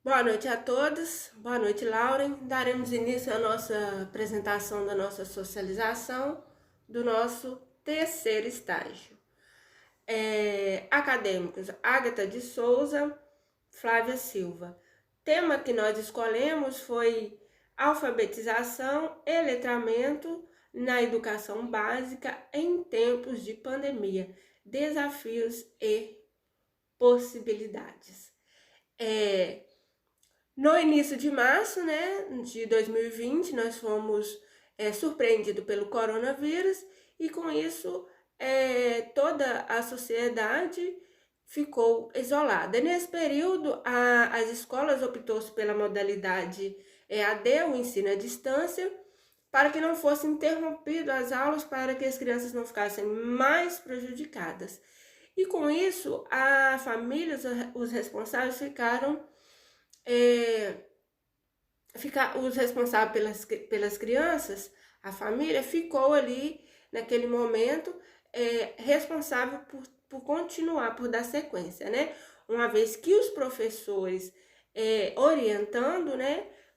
Boa noite a todos, boa noite, Lauren. Daremos início à nossa apresentação da nossa socialização do nosso terceiro estágio. Acadêmicos, Ágata de Souza, Flávia Silva. Tema que nós escolhemos foi alfabetização e letramento na educação básica em tempos de pandemia, desafios e possibilidades. No início de março, de 2020, nós fomos surpreendidos pelo coronavírus e com isso toda a sociedade ficou isolada. E nesse período, as escolas optou-se pela modalidade EAD, o ensino à distância, para que não fossem interrompidas as aulas, para que as crianças não ficassem mais prejudicadas. E com isso, a família, os responsáveis os responsáveis pelas crianças, a família ficou ali naquele momento responsável por continuar, por dar sequência, uma vez que os professores orientando,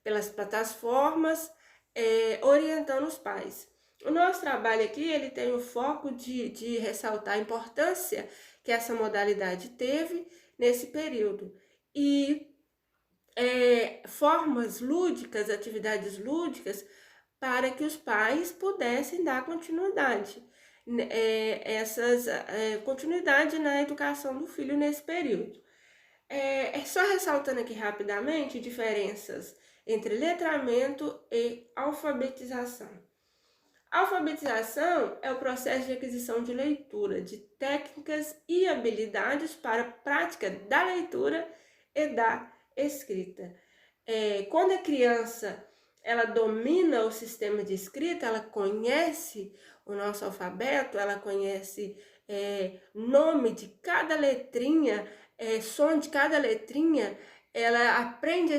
pelas plataformas, orientando os pais. O nosso trabalho aqui, ele tem o foco de ressaltar a importância que essa modalidade teve nesse período e formas lúdicas, atividades lúdicas, para que os pais pudessem dar continuidade, continuidade na educação do filho nesse período. Só ressaltando aqui rapidamente diferenças entre letramento e alfabetização. Alfabetização é o processo de aquisição de leitura, de técnicas e habilidades para a prática da leitura e da escrita. Quando a criança ela domina o sistema de escrita, ela conhece o nosso alfabeto, ela conhece nome de cada letrinha, som de cada letrinha, ela aprende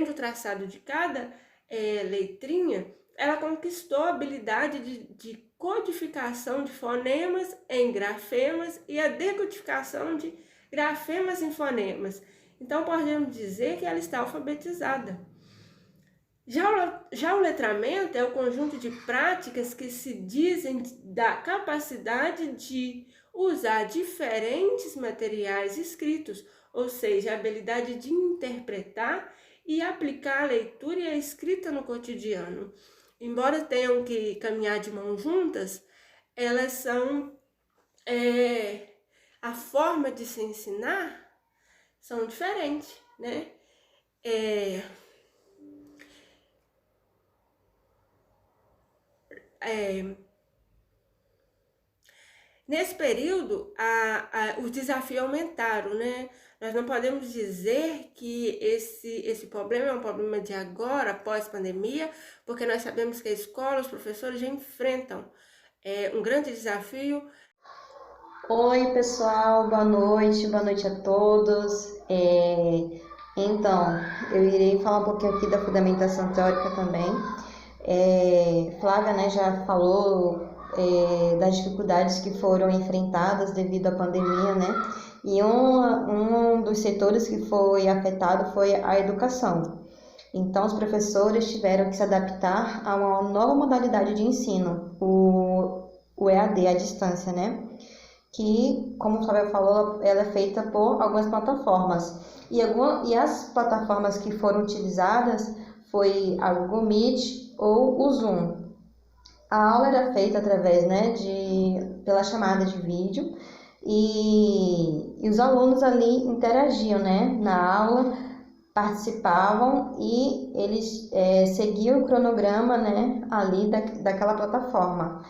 o traçado de cada letrinha, ela conquistou a habilidade de codificação de fonemas em grafemas e a decodificação de grafemas em fonemas. Então, podemos dizer que ela está alfabetizada. Já o letramento é o conjunto de práticas que se dizem da capacidade de usar diferentes materiais escritos, ou seja, a habilidade de interpretar e aplicar a leitura e a escrita no cotidiano. Embora tenham que caminhar de mãos juntas, elas são a forma de se ensinar são diferentes, Nesse período, os desafios aumentaram, Nós não podemos dizer que esse problema é um problema de agora, pós-pandemia, porque nós sabemos que a escola, os professores já enfrentam um grande desafio. Oi, pessoal, boa noite a todos. Então, eu irei falar um pouquinho aqui da fundamentação teórica também. Flávia, já falou das dificuldades que foram enfrentadas devido à pandemia, E um dos setores que foi afetado foi a educação. Então, os professores tiveram que se adaptar a uma nova modalidade de ensino, o EAD, à distância, que, como o Flávia falou, ela é feita por algumas plataformas. E as plataformas que foram utilizadas foi a Google Meet ou o Zoom. A aula era feita através pela chamada de vídeo e os alunos ali interagiam na aula, participavam e eles seguiam o cronograma ali daquela plataforma.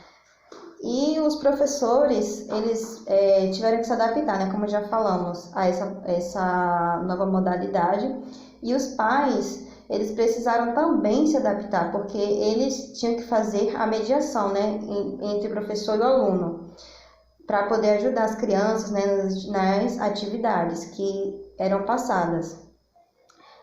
E os professores, eles tiveram que se adaptar, como já falamos, a essa nova modalidade. E os pais, eles precisaram também se adaptar, porque eles tinham que fazer a mediação, entre o professor e o aluno, para poder ajudar as crianças, nas atividades que eram passadas.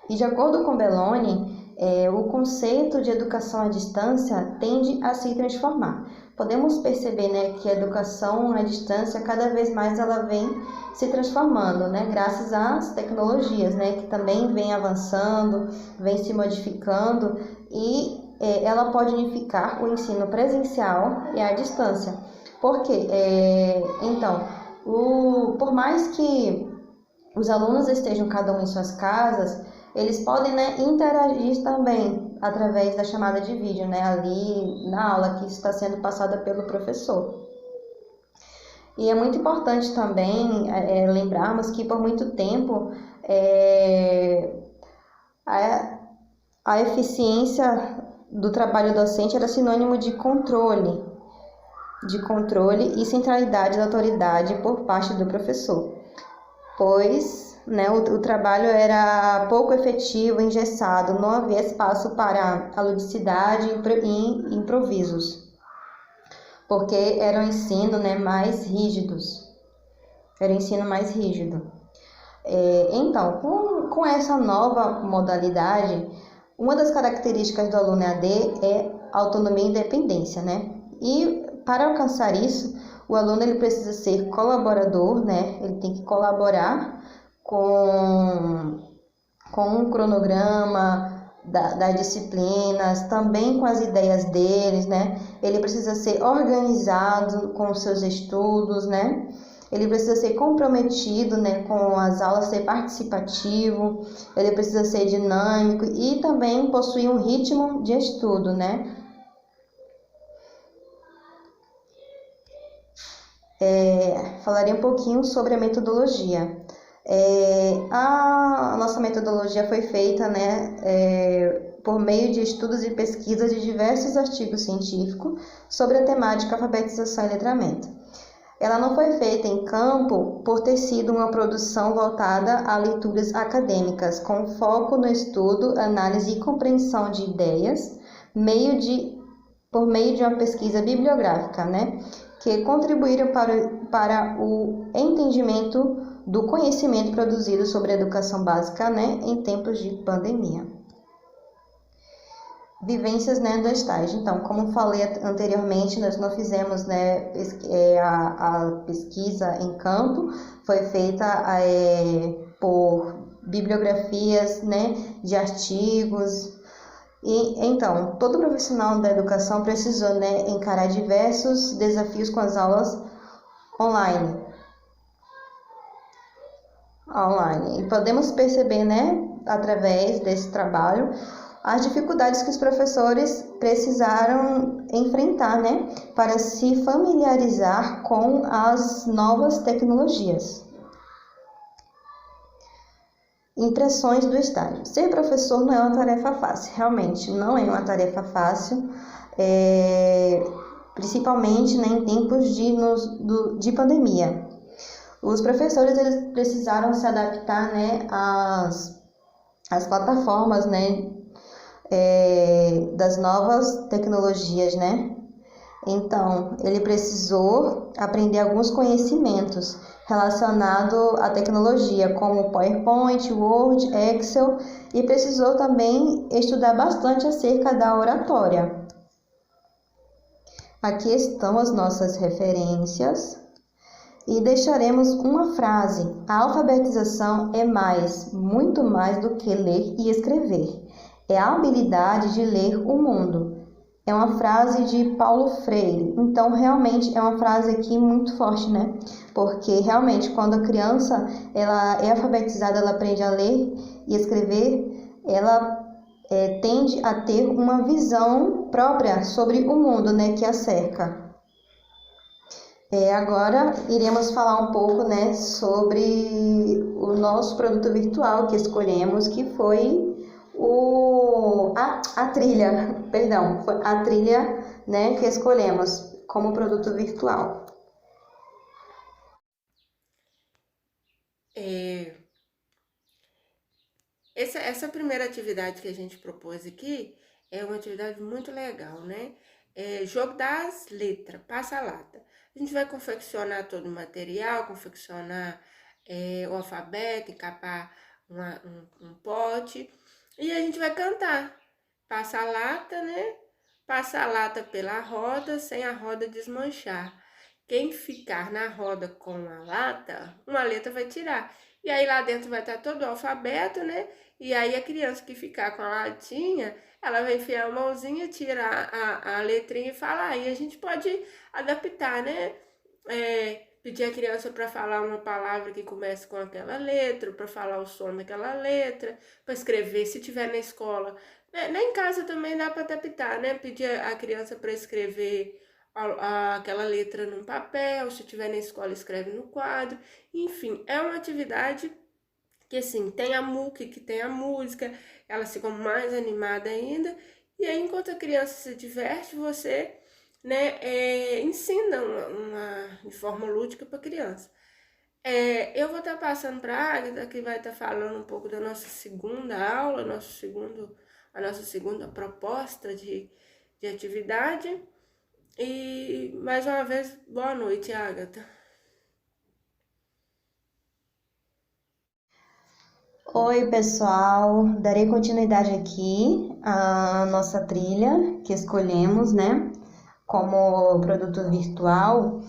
E de acordo com Belloni, o conceito de educação à distância tende a se transformar, podemos perceber, né, que a educação à distância cada vez mais ela vem se transformando, né, graças às tecnologias, né, que também vem avançando, vem se modificando e ela pode unificar o ensino presencial e à distância. Por quê? Então, por mais que os alunos estejam cada um em suas casas, eles podem, né, interagir também através da chamada de vídeo, né, ali na aula que está sendo passada pelo professor. E é muito importante também lembrarmos que por muito tempo a, a eficiência do trabalho docente era sinônimo de controle e centralidade da autoridade por parte do professor, pois, né, o trabalho era pouco efetivo, engessado, não havia espaço para a ludicidade e improvisos, porque era um ensino, né, mais rígidos, era um ensino mais rígido. Então, com essa nova modalidade, uma das características do aluno EAD é autonomia e independência, né? E para alcançar isso, o aluno ele precisa ser colaborador, né? Ele tem que colaborar com um cronograma das disciplinas, também com as ideias deles, né? Ele precisa ser organizado com os seus estudos, né? Ele precisa ser comprometido, né, com as aulas, ser participativo, ele precisa ser dinâmico e também possuir um ritmo de estudo, né? Falarei um pouquinho sobre a metodologia. A nossa metodologia foi feita, né, por meio de estudos e pesquisas de diversos artigos científicos sobre a temática alfabetização e letramento. Ela não foi feita em campo por ter sido uma produção voltada a leituras acadêmicas, com foco no estudo, análise e compreensão de ideias, por meio de uma pesquisa bibliográfica, né, que contribuíram para o entendimento do conhecimento produzido sobre a educação básica, né, em tempos de pandemia. Vivências, né, do estágio. Então, como falei anteriormente, nós não fizemos, né, a pesquisa em campo, foi feita por bibliografias, né, de artigos. E então, todo profissional da educação precisou, né, encarar diversos desafios com as aulas online. E podemos perceber, né, através desse trabalho, as dificuldades que os professores precisaram enfrentar, né, para se familiarizar com as novas tecnologias. Impressões do estágio. Ser professor não é uma tarefa fácil, realmente não é uma tarefa fácil, principalmente, né, em tempos de pandemia. Os professores eles precisaram se adaptar, né, às plataformas, né, das novas tecnologias, né? Então, ele precisou aprender alguns conhecimentos relacionados à tecnologia, como PowerPoint, Word, Excel, e precisou também estudar bastante acerca da oratória. Aqui estão as nossas referências e deixaremos uma frase: a alfabetização é muito mais do que ler e escrever. É a habilidade de ler o mundo. É uma frase de Paulo Freire. Então, realmente, é uma frase aqui muito forte, né? Porque, realmente, quando a criança ela é alfabetizada, ela aprende a ler e escrever, ela tende a ter uma visão própria sobre o mundo, né, que a cerca. Agora, iremos falar um pouco, né, sobre o nosso produto virtual que escolhemos, que foi a trilha, né, que escolhemos como produto virtual. Essa primeira atividade que a gente propôs aqui é uma atividade muito legal, né? Jogo das letras, passa-lata. A gente vai confeccionar todo o material, confeccionar o alfabeto, encapar um pote, e a gente vai cantar. Passa a lata, né? passa a lata pela roda sem a roda desmanchar. Quem ficar na roda com a lata, uma letra vai tirar. E aí lá dentro vai estar todo o alfabeto, né? E aí a criança que ficar com a latinha, ela vai enfiar a mãozinha, tirar a letrinha e falar. E a gente pode adaptar, né? Pedir a criança para falar uma palavra que comece com aquela letra, para falar o som daquela letra, para escrever, se tiver na escola. Né? Em casa também dá para adaptar, né? Pedir a criança para escrever aquela letra num papel, se tiver na escola escreve no quadro. Enfim, é uma atividade que assim, tem a MOOC, que tem a música, elas ficam mais animadas ainda. E aí, enquanto a criança se diverte, você, né, ensina de forma lúdica para a criança. Eu vou estar passando para a Agatha, que vai estar falando um pouco da nossa segunda aula, a nossa segunda proposta de atividade. E mais uma vez, boa noite, Agatha. Oi, pessoal. Darei continuidade aqui à nossa trilha que escolhemos, né, como produto virtual.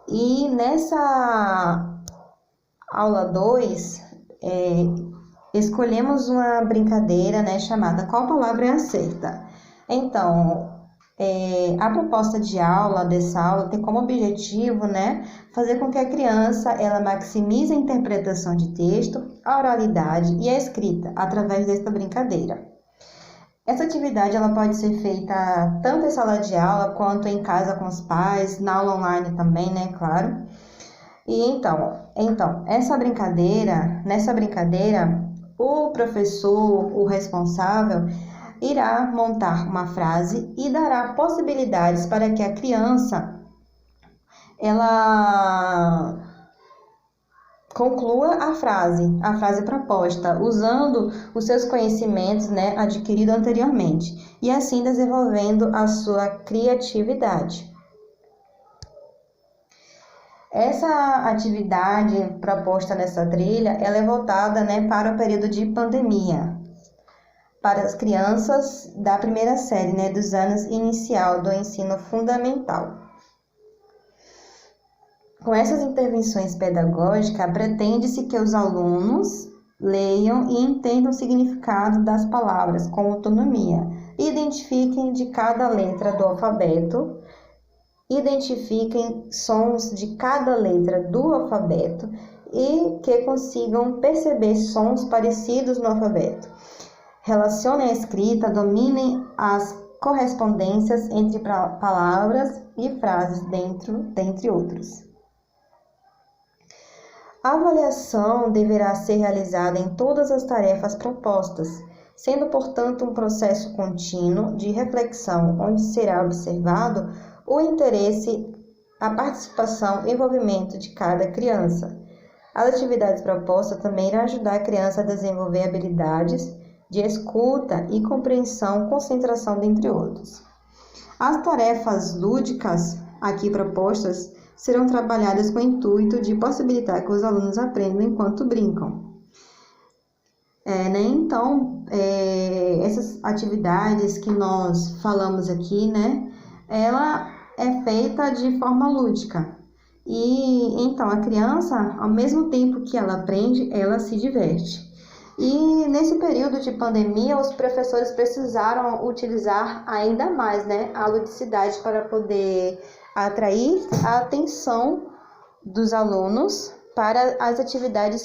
E nessa aula 2, escolhemos uma brincadeira, né, chamada Qual Palavra é a Certa? Então, a proposta de aula dessa aula tem como objetivo, né, fazer com que a criança ela maximize a interpretação de texto, a oralidade e a escrita através desta brincadeira. Essa atividade ela pode ser feita tanto em sala de aula quanto em casa com os pais, na aula online também, né, claro. E então, nessa brincadeira, o professor, o responsável, irá montar uma frase e dará possibilidades para que a criança ela conclua a frase proposta, usando os seus conhecimentos, né, adquiridos anteriormente, e assim desenvolvendo a sua criatividade. Essa atividade proposta nessa trilha, ela é voltada, né, para o período de pandemia, para as crianças da primeira série, né, dos anos inicial do ensino fundamental. Com essas intervenções pedagógicas, pretende-se que os alunos leiam e entendam o significado das palavras com autonomia, identifiquem de cada letra do alfabeto, identifiquem sons de cada letra do alfabeto e que consigam perceber sons parecidos no alfabeto. Relacionem a escrita, dominem as correspondências entre palavras e frases, dentre outros. A avaliação deverá ser realizada em todas as tarefas propostas, sendo, portanto, um processo contínuo de reflexão, onde será observado o interesse, a participação e envolvimento de cada criança. As atividades propostas também irão ajudar a criança a desenvolver habilidades de escuta e compreensão, concentração, dentre outros. As tarefas lúdicas aqui propostas serão trabalhadas com o intuito de possibilitar que os alunos aprendam enquanto brincam. Então, essas atividades que nós falamos aqui, né, ela é feita de forma lúdica. E então a criança, ao mesmo tempo que ela aprende, ela se diverte. E nesse período de pandemia, os professores precisaram utilizar ainda mais, né, a ludicidade para poder atrair a atenção dos alunos para as atividades